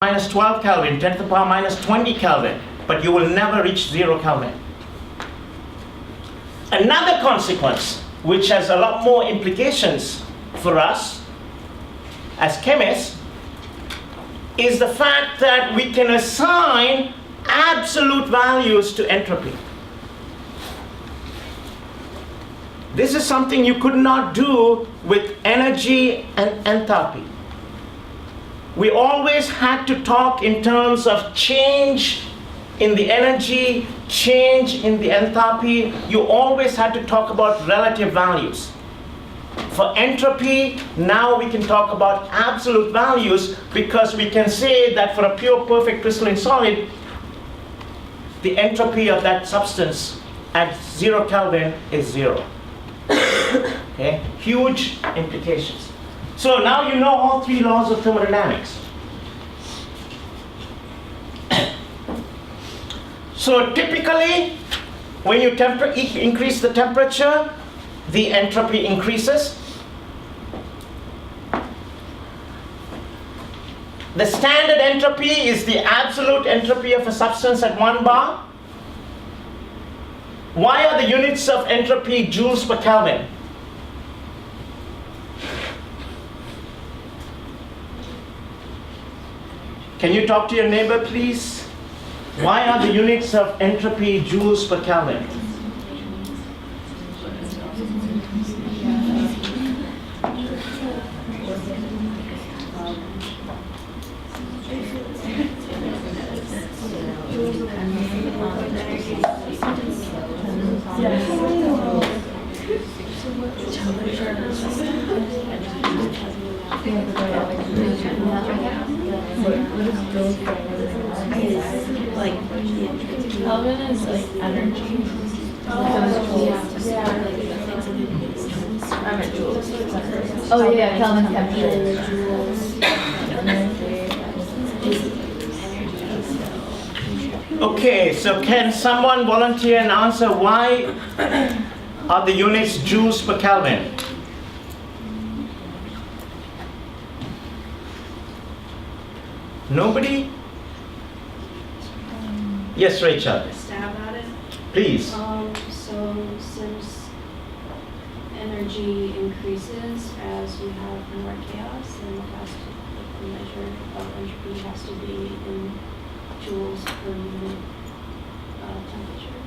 minus 12 Kelvin, 10 to the power minus 20 Kelvin, but you will never reach 0 Kelvin. Another consequence, which has a lot more implications for us as chemists, is the fact that we can assign absolute values to entropy. This is something you could not do with energy and enthalpy. We always had to talk in terms of change in the energy, change in the enthalpy. You always had to talk about relative values. For entropy, now we can talk about absolute values because we can say that for a pure perfect crystalline solid, the entropy of that substance at 0 Kelvin is 0. Okay? Huge implications. So now you know all 3 laws of thermodynamics. So typically, when you increase the temperature, the entropy increases. The standard entropy is the absolute entropy of a substance at 1 bar. Why are the units of entropy joules per Kelvin? Can you talk to your neighbor, please? Why are the units of entropy joules per Kelvin? Kelvin is like energy. Oh yeah, Kelvin's temperature. Okay, so can someone volunteer and answer why are the units joules per Kelvin? Nobody? Yes, Rachel. Stab at it. Please. So since energy increases as we have more chaos, then the measure of entropy has to be in joules per unit temperature.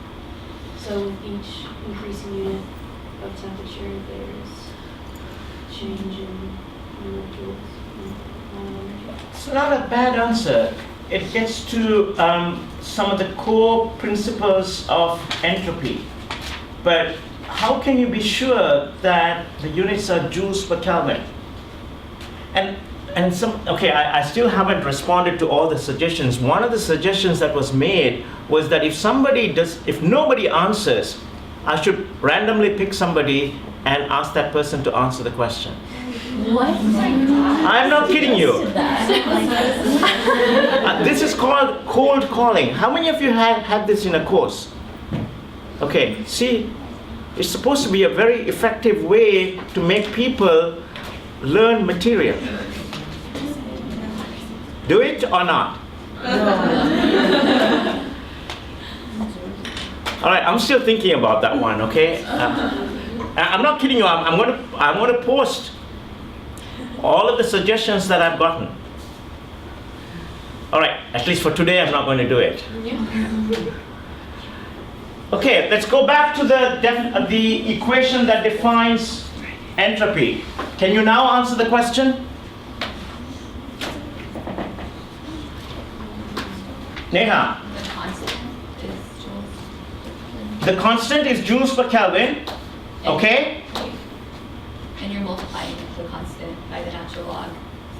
So with each increasing unit of temperature, there's change in joules in energy. It's not a bad answer. It gets to some of the core principles of entropy. But how can you be sure that the units are joules per Kelvin? I still haven't responded to all the suggestions. One of the suggestions that was made was that if nobody answers, I should randomly pick somebody and ask that person to answer the question. What? I'm not kidding you. This is called cold calling. How many of you have had this in a course? Okay, see, it's supposed to be a very effective way to make people learn material. Do it or not? All right, I'm still thinking about that one, okay? I'm not kidding you. I'm going to post all of the suggestions that I've gotten. All right, at least for today, I'm not going to do it. Okay, let's go back to the equation that defines entropy. Can you now answer the question? Neha. The constant is joules per Kelvin. Okay? And you're multiplying the constant by the natural log.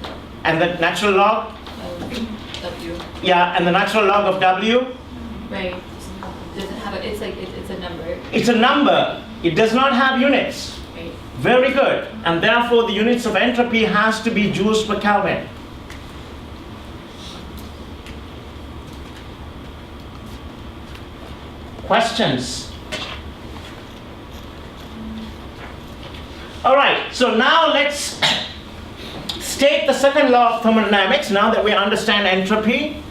So. And the natural log? Of W. Yeah, and the natural log of W? Right. Does it have it's a number. It's a number. It does not have units. Right. Very good. And therefore the units of entropy has to be joules per Kelvin. Questions? All right, so now let's state the second law of thermodynamics now that we understand entropy.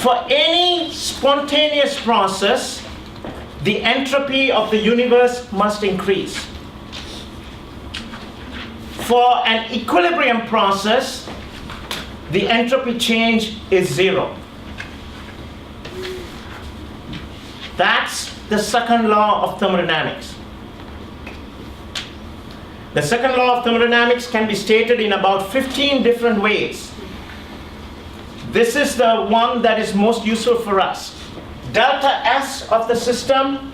For any spontaneous process, the entropy of the universe must increase. For an equilibrium process, the entropy change is 0. That's the second law of thermodynamics. The second law of thermodynamics can be stated in about 15 different ways. This is the one that is most useful for us. Delta S of the system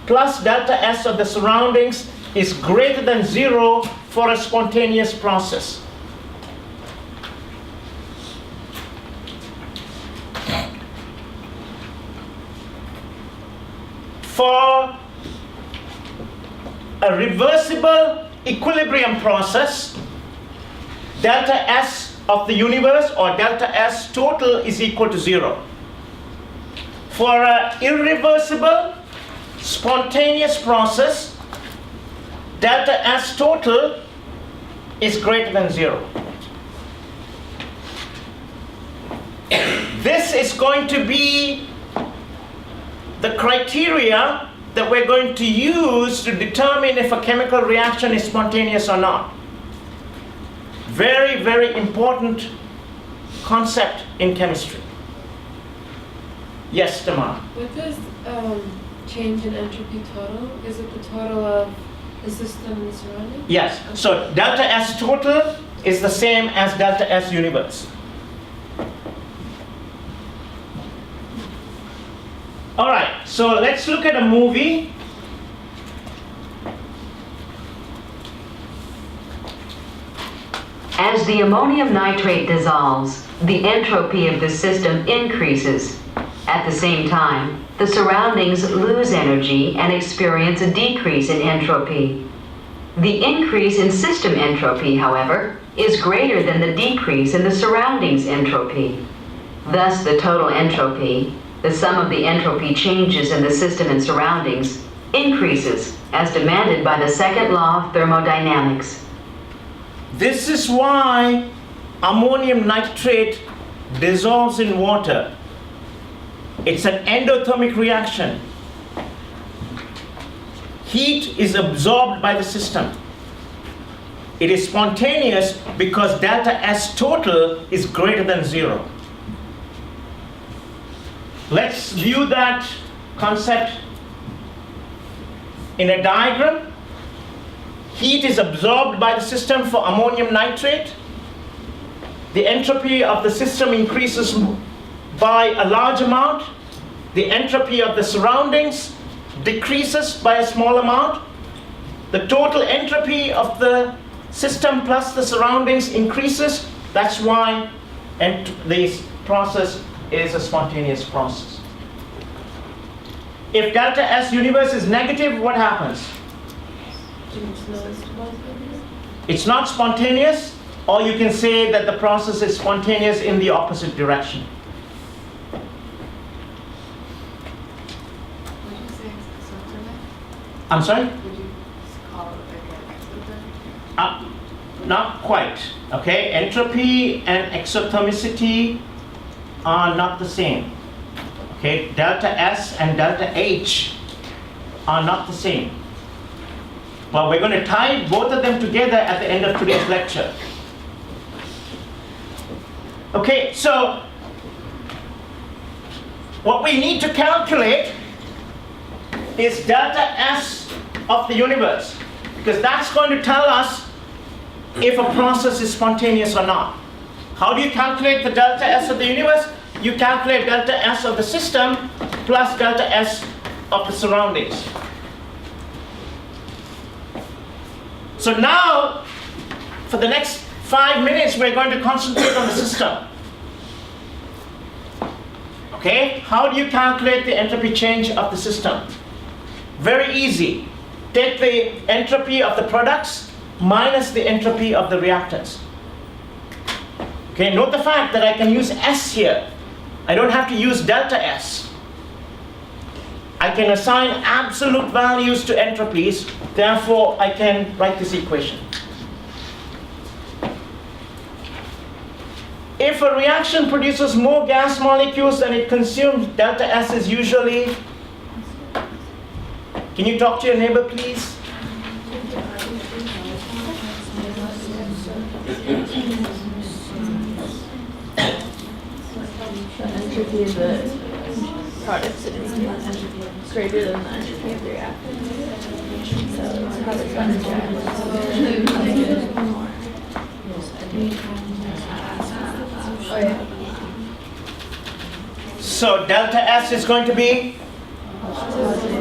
plus delta S of the surroundings is greater than 0 for a spontaneous process. For a reversible equilibrium process, delta S of the universe or delta S total is equal to 0. For an irreversible spontaneous process, delta S total is greater than 0. This is going to be the criteria that we're going to use to determine if a chemical reaction is spontaneous or not. Very, very important concept in chemistry. Yes, Tamar? What does change in entropy total? Is it the total of the system and the surrounding? Yes. So delta S total is the same as delta S universe. All right, so let's look at a movie. As the ammonium nitrate dissolves, the entropy of the system increases. At the same time, the surroundings lose energy and experience a decrease in entropy. The increase in system entropy, however, is greater than the decrease in the surroundings entropy. Thus, the total entropy, the sum of the entropy changes in the system and surroundings, increases as demanded by the second law of thermodynamics. This is why ammonium nitrate dissolves in water. It's an endothermic reaction. Heat is absorbed by the system. It is spontaneous because delta S total is greater than 0. Let's view that concept in a diagram. Heat is absorbed by the system for ammonium nitrate. The entropy of the system increases by a large amount. The entropy of the surroundings decreases by a small amount. The total entropy of the system plus the surroundings increases. That's why this process is a spontaneous process. If delta S universe is negative, what happens? It's not spontaneous, or you can say that the process is spontaneous in the opposite direction. Would you say exothermic? I'm sorry? Would you call it like an exothermic? Not quite. Okay, entropy and exothermicity are not the same. Okay, delta S and delta H are not the same. But we're going to tie both of them together at the end of today's lecture. Okay, so what we need to calculate is delta S of the universe, because that's going to tell us if a process is spontaneous or not. How do you calculate the delta S of the universe? You calculate delta S of the system plus delta S of the surroundings. So now, for the next 5 minutes, we're going to concentrate on the system. Okay? How do you calculate the entropy change of the system? Very easy. Take the entropy of the products minus the entropy of the reactants. Okay, note the fact that I can use S here. I don't have to use delta S. I can assign absolute values to entropies, therefore I can write this equation. If a reaction produces more gas molecules than it consumes, delta S is usually... Can you talk to your neighbor, please? The entropy of the product is greater than the entropy of the reactant. So it's probably going to Oh yeah. So delta S is going to be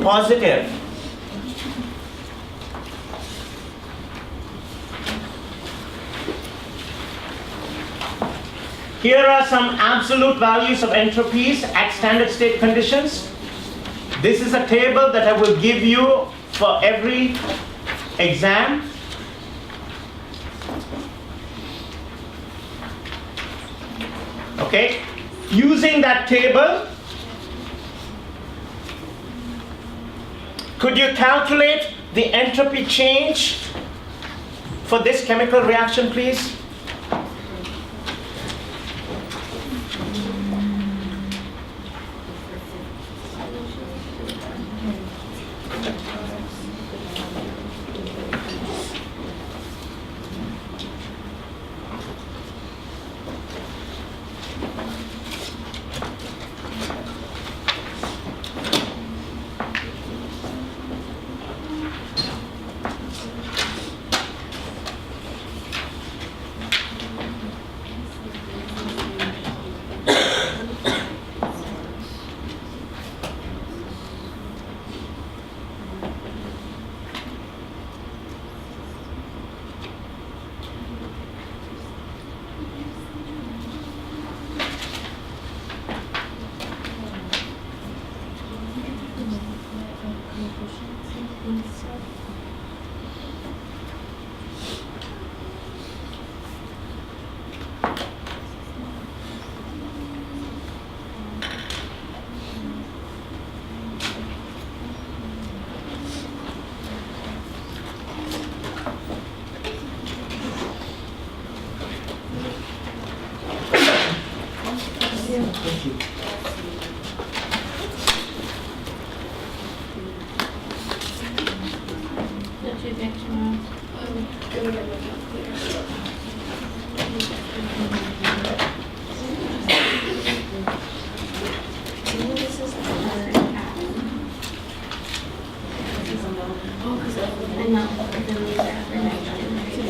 positive. Here are some absolute values of entropies at standard state conditions. This is a table that I will give you for every exam. Okay, using that table, could you calculate the entropy change for this chemical reaction, please?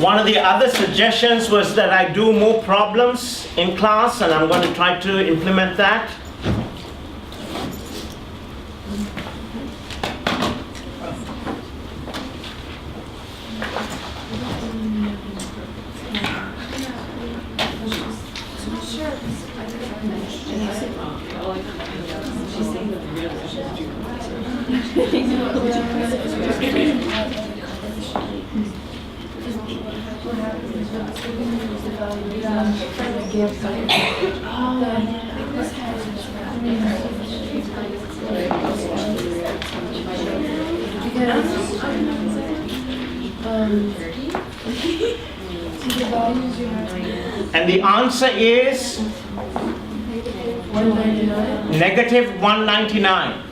One of the other suggestions was that I do more problems in class, and I'm going to try to implement that. And the answer is negative 199.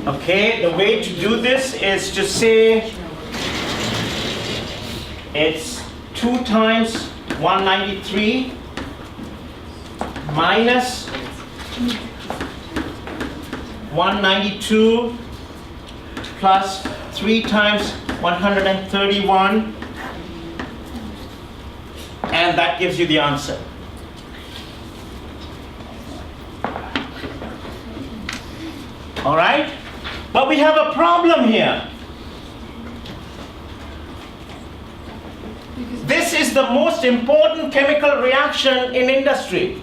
Okay, the way to do this is to say it's 2 times 193 minus 192 plus 3 times 131, and that gives you the answer. All right? But we have a problem here. This is the most important chemical reaction in industry.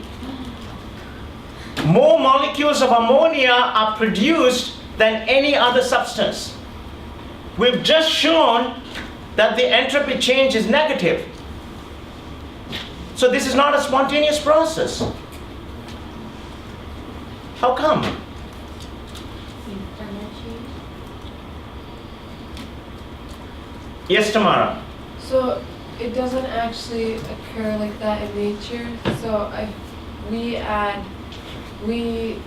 More molecules of ammonia are produced than any other substance. We've just shown that the entropy change is negative. So this is not a spontaneous process. How come? Yes, Tamara. So it doesn't actually occur like that in nature. So we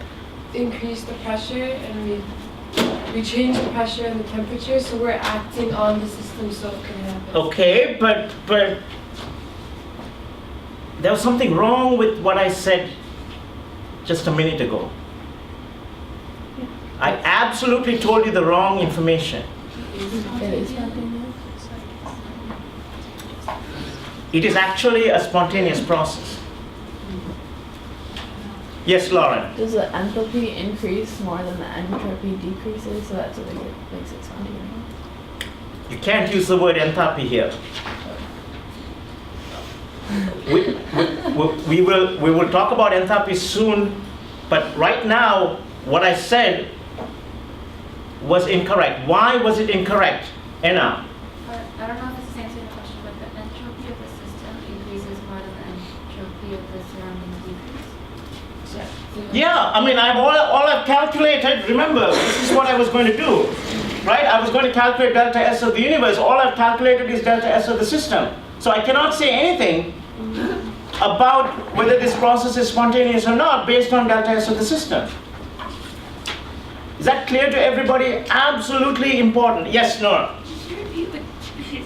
increase the pressure and we change the pressure and the temperature, so we're acting on the system so it can happen. Okay, but there was something wrong with what I said just a minute ago. I absolutely told you the wrong information. It is spontaneous. It is actually a spontaneous process. Yes, Lauren. Does the enthalpy increase more than the entropy decreases? So that's what makes it spontaneous. You can't use the word enthalpy here. We will talk about enthalpy soon, but right now, what I said was incorrect. Why was it incorrect? Anna? I don't know if this is answering the question, but the entropy of the system increases more than the entropy of the surroundings decrease. Yeah, I mean, all I've calculated, remember, this is what I was going to do, right? I was going to calculate delta S of the universe. All I've calculated is delta S of the system. So I cannot say anything about whether this process is spontaneous or not based on delta S of the system. Is that clear to everybody? Absolutely important. Yes, Nora? Could you repeat what she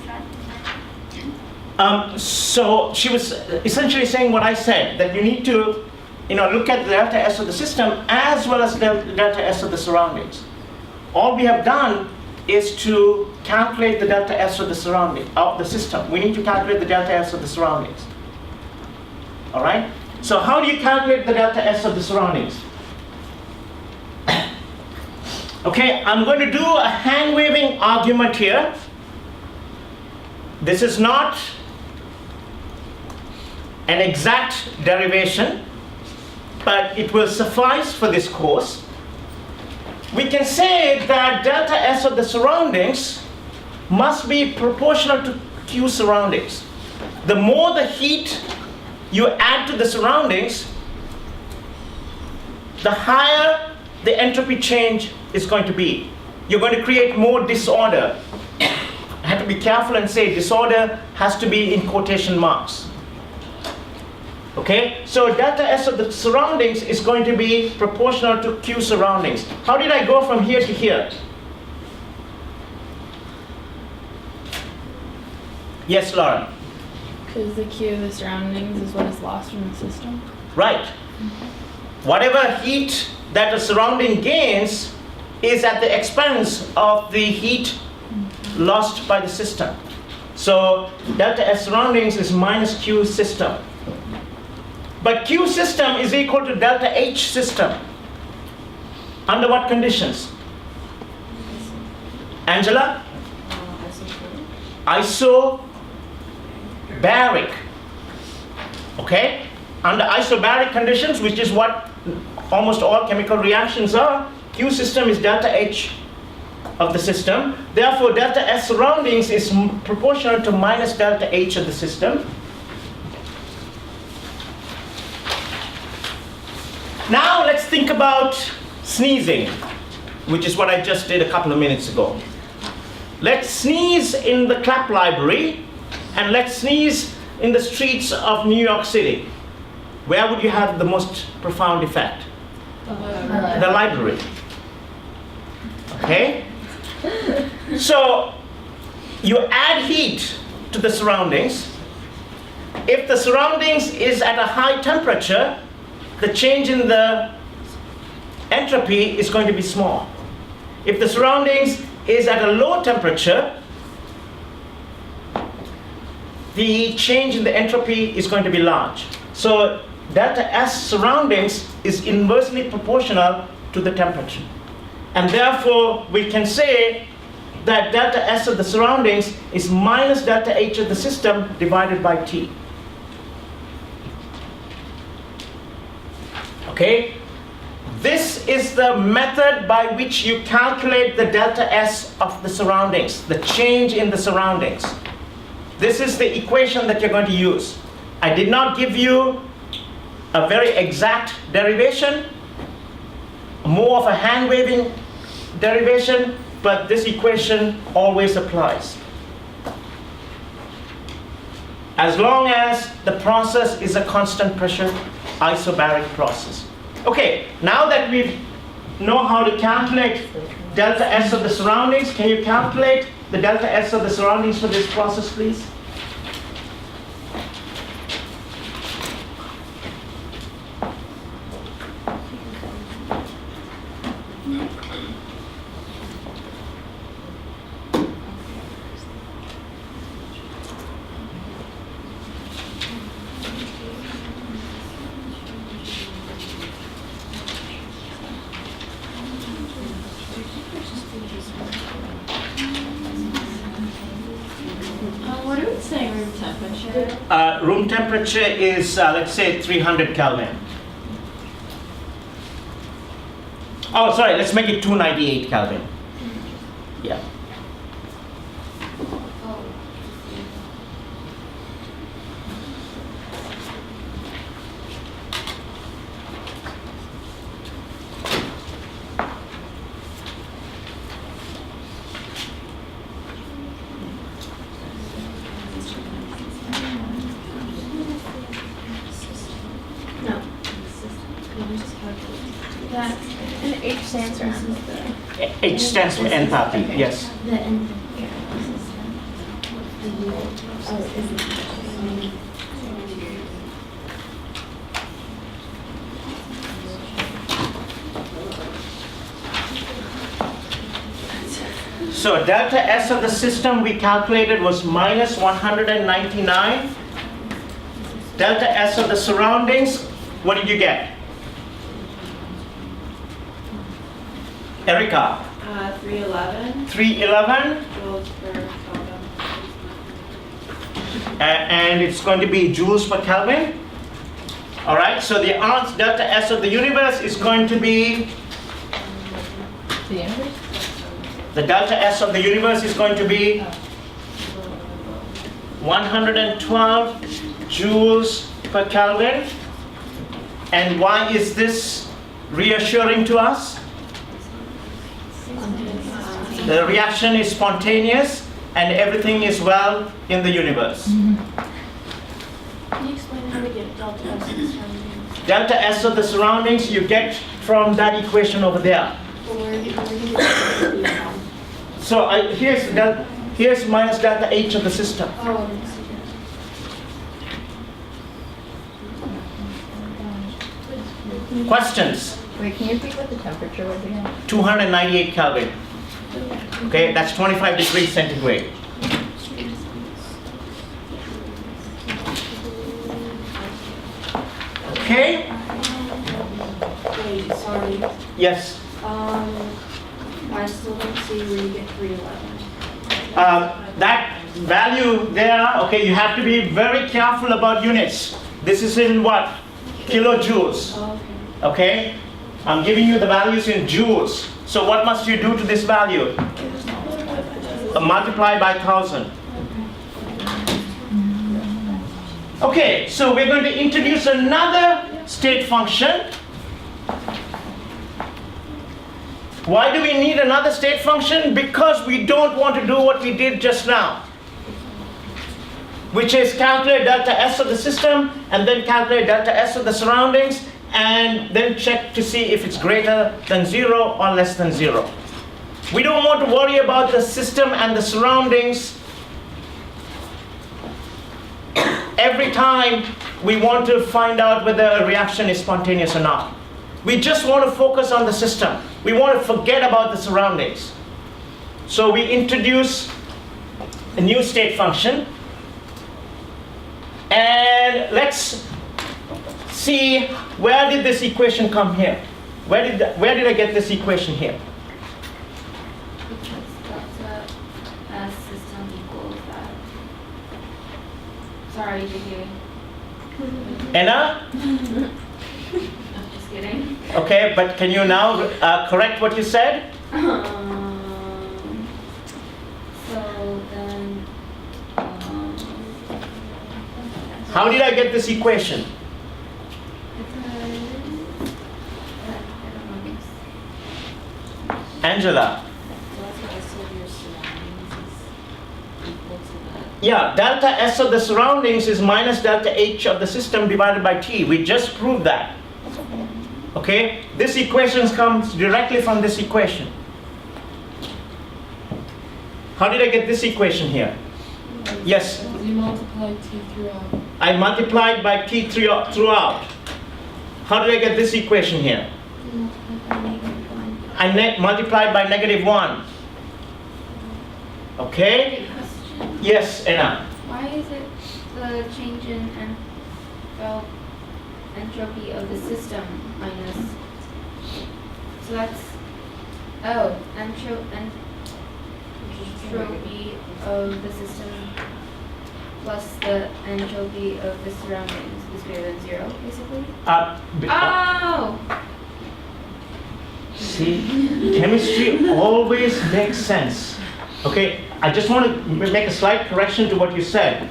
said? So she was essentially saying what I said, that you need to look at the delta S of the system as well as the delta S of the surroundings. All we have done is to calculate the delta S of the surrounding, of the system. We need to calculate the delta S of the surroundings. All right? So how do you calculate the delta S of the surroundings? Okay, I'm going to do a hand-waving argument here. This is not an exact derivation, but it will suffice for this course. We can say that delta S of the surroundings must be proportional to Q surroundings. The more the heat you add to the surroundings, the higher the entropy change is going to be. You're going to create more disorder. I have to be careful and say disorder has to be in quotation marks. Okay, so delta S of the surroundings is going to be proportional to Q surroundings. How did I go from here to here? Yes, Lauren? Because the Q of the surroundings is what is lost from the system. Right. Whatever heat that the surrounding gains is at the expense of the heat lost by the system. So delta S surroundings is minus Q system. But Q system is equal to delta H system. Under what conditions? Angela? Isobaric. Okay? Under isobaric conditions, which is what almost all chemical reactions are, Q system is delta H of the system. Therefore, delta S surroundings is proportional to minus delta H of the system. Now let's think about sneezing, which is what I just did a couple of minutes ago. Let's sneeze in the clap library, and let's sneeze in the streets of New York City. Where would you have the most profound effect? The library. Okay? So you add heat to the surroundings. If the surroundings is at a high temperature, the change in the entropy is going to be small. If the surroundings is at a low temperature, the change in the entropy is going to be large. So delta S surroundings is inversely proportional to the temperature. And therefore, we can say that delta S of the surroundings is minus delta H of the system divided by T. Okay? This is the method by which you calculate the delta S of the surroundings, the change in the surroundings. This is the equation that you're going to use. I did not give you a very exact derivation, more of a hand-waving derivation, but this equation always applies. as long as the process is a constant pressure isobaric process. Okay, now that we know how to calculate delta S of the surroundings, can you calculate the delta S of the surroundings for this process, please? What are we saying room temperature? Room temperature is, let's say, 300 Kelvin. Oh, sorry, let's make it 298 Kelvin. Yeah. No. That, and H stands for H stands for enthalpy, yes. The entropy of the system. So delta S of the system we calculated was minus 199. Delta S of the surroundings, what did you get? Erica? 311 311, joules per Kelvin. and it's going to be joules per Kelvin. All right, so the answer delta S of the universe is going to be, The universe? the delta S of the universe is going to be 112 joules per Kelvin. And why is this reassuring to us? The reaction is spontaneous and everything is well in the universe. Can you explain how we get delta S of the surroundings? Delta S of the surroundings you get from that equation over there. Or where do you get the from? So here's minus delta H of the system. Oh, Questions? Wait, can you repeat what the temperature was again? 298 Kelvin. Okay, that's 25 degrees centigrade. Okay? Wait, sorry. Yes. I still don't see where you get 311. That value there, okay, you have to be very careful about units. This is in what? Kilojoules. Oh, Okay? okay. I'm giving you the values in joules. So what must you do to this value? Multiply by 1,000. Okay, so we're going to introduce another state function. Why do we need another state function? Because we don't want to do what we did just now, which is calculate delta S of the system and then calculate delta S of the surroundings and then check to see if it's greater than 0 or less than 0. We don't want to worry about the system and the surroundings every time we want to find out whether a reaction is spontaneous or not. We just want to focus on the system. We want to forget about the surroundings. So we introduce a new state function. And let's see, where did this equation come here? Where did I get this equation here? because delta S system equals that. Sorry, did you? Anna? I'm just kidding. Okay, but can you now correct what you said? So then, How did I get this equation? Angela? Yeah, delta S of the surroundings is minus delta H of the system divided by T. We just proved that. Okay? This equation comes directly from this equation. How did I get this equation here? Yes? You multiply T throughout. I multiplied by T throughout. How did I get this equation here? I multiplied by -1. Okay? Question. Yes, Anna. Why is it the change in entropy of the system minus? So that's entropy of the system plus the entropy of the surroundings is greater than 0, basically. Oh. See, chemistry always makes sense. Okay, I just want to make a slight correction to what you said.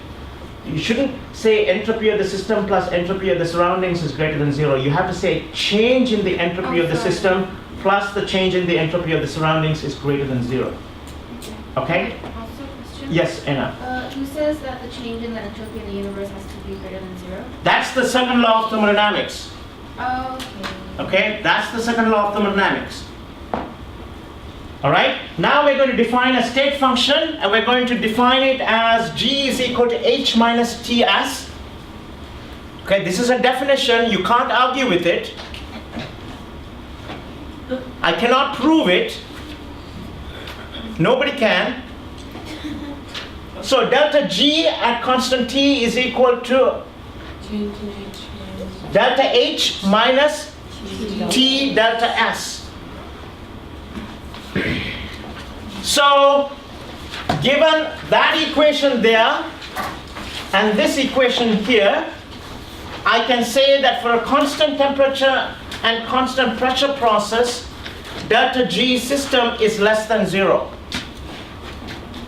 You shouldn't say entropy of the system plus entropy of the surroundings is greater than 0. You have to say change in the entropy of the system plus the change in the entropy of the surroundings is greater than 0. Okay? Also, question. Yes, Anna. Who says that the change in the entropy in the universe has to be greater than 0? That's the second law of thermodynamics. Okay. Okay, that's the second law of thermodynamics. All right, now we're going to define a state function, and we're going to define it as G is equal to H minus Ts. Okay, this is a definition, you can't argue with it. I cannot prove it. Nobody can. So delta G at constant T is equal to Change in H minus delta H minus T delta S. So, given that equation there and this equation here, I can say that for a constant temperature and constant pressure process, delta G system is less than 0.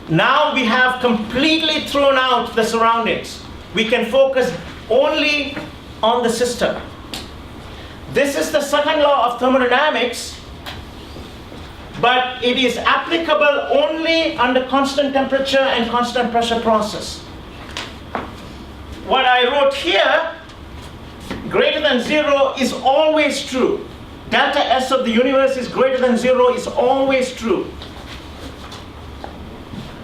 Now we have completely thrown out the surroundings. We can focus only on the system. This is the second law of thermodynamics, but it is applicable only under constant temperature and constant pressure process. What I wrote here, greater than 0 is always true. Delta S of the universe is greater than 0 is always true.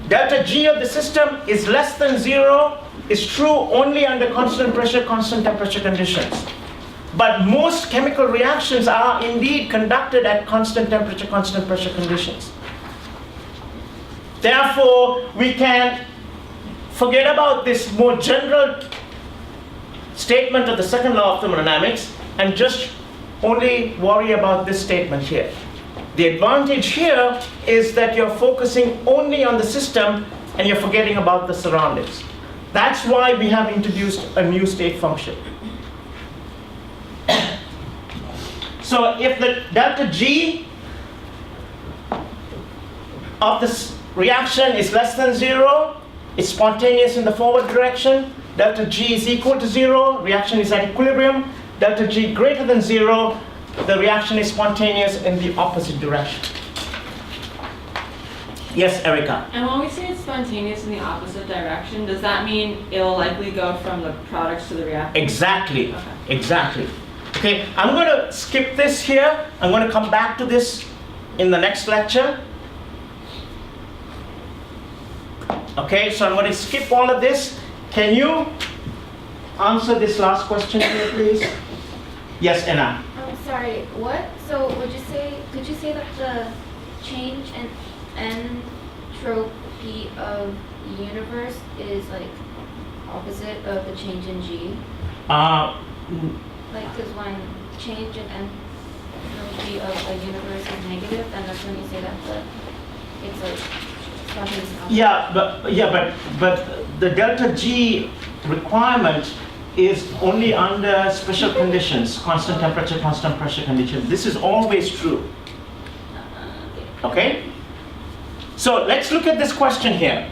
Delta G of the system is less than 0 is true only under constant pressure, constant temperature conditions. But most chemical reactions are indeed conducted at constant temperature, constant pressure conditions. Therefore, we can forget about this more general statement of the second law of thermodynamics and just only worry about this statement here. The advantage here is that you're focusing only on the system and you're forgetting about the surroundings. That's why we have introduced a new state function. So if the delta G of this reaction is less than 0, it's spontaneous in the forward direction. Delta G is equal to 0, reaction is at equilibrium. Delta G greater than 0, the reaction is spontaneous in the opposite direction. Yes, Erica? And when we say it's spontaneous in the opposite direction, does that mean it'll likely go from the products to the reactants? Exactly, Okay. exactly. Okay, I'm going to skip this here. I'm going to come back to this in the next lecture. Okay, so I'm going to skip all of this. Can you answer this last question here, please? Yes, Anna. I'm sorry, what? So could you say that the change in entropy of the universe is like opposite of the change in G? Like, because when change in entropy of a universe is negative, then that's when you say that it's like spontaneous and opposite. But the delta G requirement is only under special conditions, constant temperature, constant pressure conditions. This is always true. Okay? So let's look at this question here.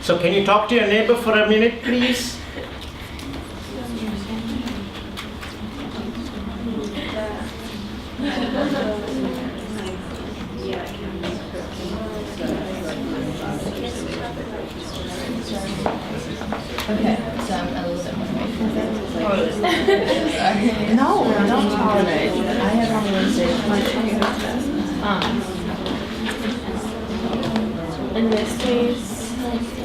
So can you talk to your neighbor for a minute, please? Okay, so I'm a little bit more Sorry. No, don't apologize. I have on Wednesday. In this case,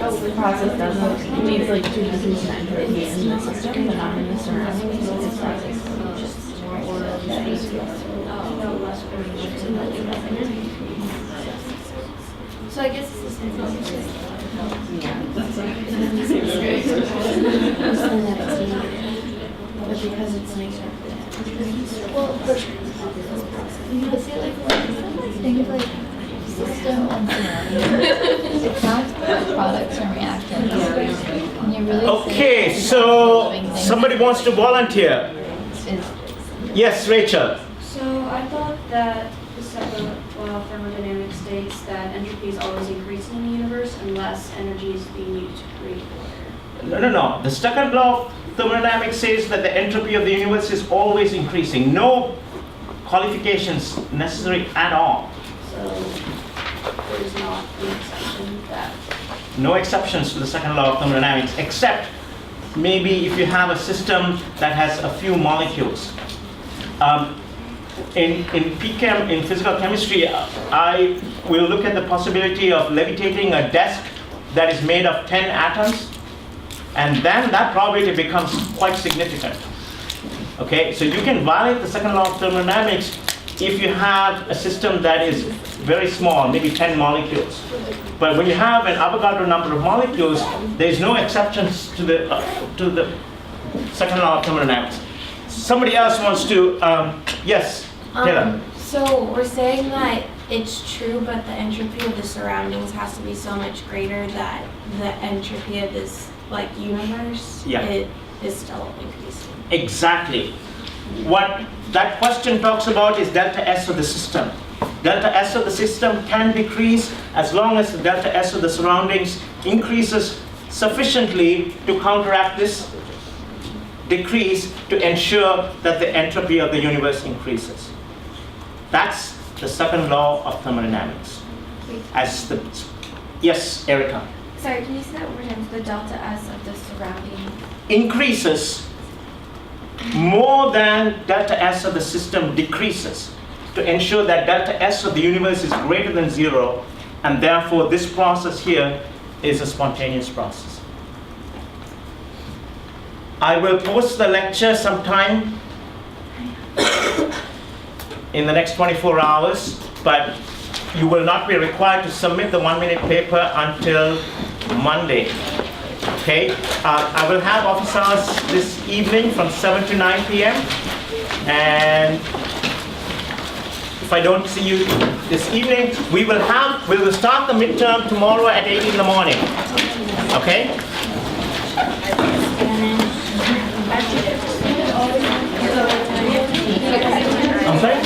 the process doesn't needs like 2 degrees of entropy in the system, but not in the surroundings. So this process is just more order that is So I guess it's the same thing. yeah, that's like but because it's like Well, but you would say like think of like system and surroundings. It sounds like products and reactants. And you really Okay, so somebody wants to volunteer. Yes, Rachel. So I thought that the second law of thermodynamics states that entropy is always increasing in the universe unless energy is being used to create order. No. The second law of thermodynamics says that the entropy of the universe is always increasing. No qualifications necessary at all. So there's not an exception that. No exceptions to the second law of thermodynamics, except maybe if you have a system that has a few molecules. In Chem, in physical chemistry, I will look at the possibility of levitating a desk that is made of 10 atoms, and then that probability becomes quite significant. Okay, so you can violate the second law of thermodynamics if you have a system that is very small, maybe 10 molecules. But when you have an Avogadro number of molecules, there is no exceptions to the second law of thermodynamics. Somebody else wants to, yes, Taylor. So we're saying that it's true, but the entropy of the surroundings has to be so much greater that the entropy of this universe it is still increasing. Exactly. What that question talks about is delta S of the system. Delta S of the system can decrease as long as the delta S of the surroundings increases sufficiently to counteract this decrease to ensure that the entropy of the universe increases. That's the second law of thermodynamics. Yes, Erica. Sorry, can you say that one more time? The delta S of the surrounding. Increases more than delta S of the system decreases to ensure that delta S of the universe is greater than 0, and therefore this process here is a spontaneous process. I will post the lecture sometime in the next 24 hours, but you will not be required to submit the 1-minute paper until Monday. Okay? I will have office hours this evening from 7 to 9 p.m. And if I don't see you this evening, we will start the midterm tomorrow at 8 in the morning. Okay? I'm sorry?